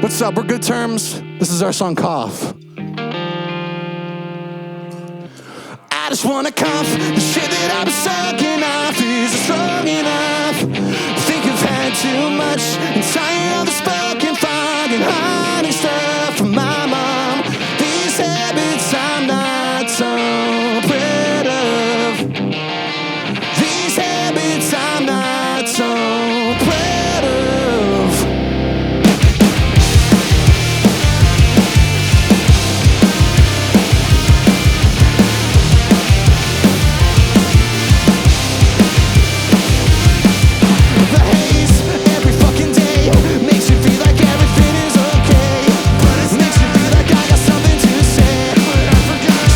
What's up? We're good terms. This is our song, Cough. I just wanna cough. The shit that I've been sucking off is strong enough. Think I've had too much and tired of the spoken fog and hiding stuff from my mom. These habits I'm not so proud of. These habits I'm not so proud of. The haze every fucking day makes you feel like everything is okay. Makes you feel like I got something to say.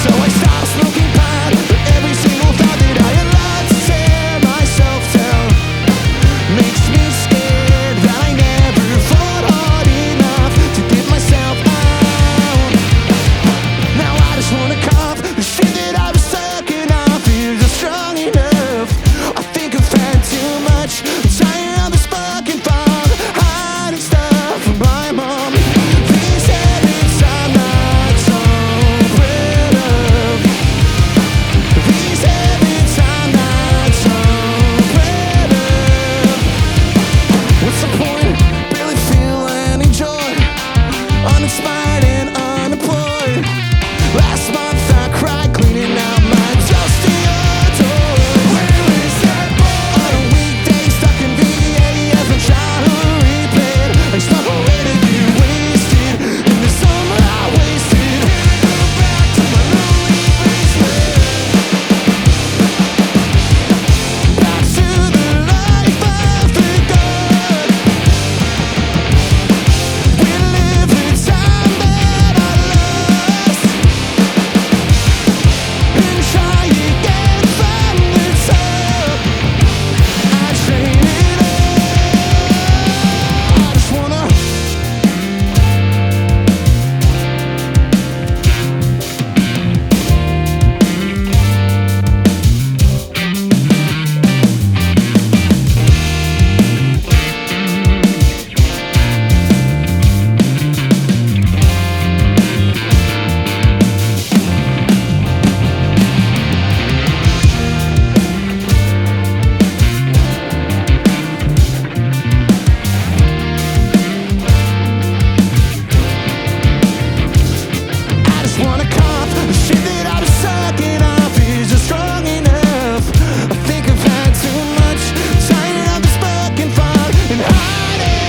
So I stop smoking pot. Every single thought that I allowed to tear myself down makes me scared that I never fought hard enough to get myself out. Now I just wanna cough. The shit that I was sucking off is just strong enough. I think I've had too much. I'm tired of the spoken fog, hiding stuff from my mom. These habits I'm not so proud of. These habits I'm not so proud of. What's the point? Barely feel any joy. Uninspired and unemployed. Last month I cried cleaning out my dusty door. Where is that boy? On a weekday stuck in VAF and childhood replayed. I snuck away to get wasted in the summer I wasted. Go back to my lonely basement. Back to the life I forgot. We live the time that I lost and try again from the top. I train it all. I just wanna. I just wanna cough. The shit that I've been sucking off is just strong enough. I think I've had too much. Tired of the spoken fog and hiding.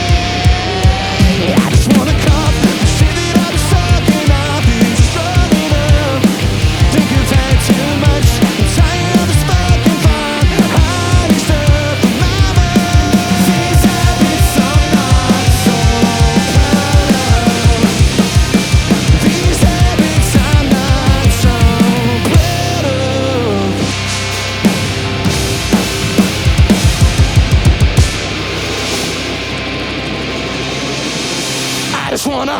I just wanna cough. The shit that I've been sucking off is strong enough. Think I've had too much. I'm tired of the spoken fog, hiding stuff from my mom. These habits I'm not so proud of. These habits I'm not so proud of. I just wanna.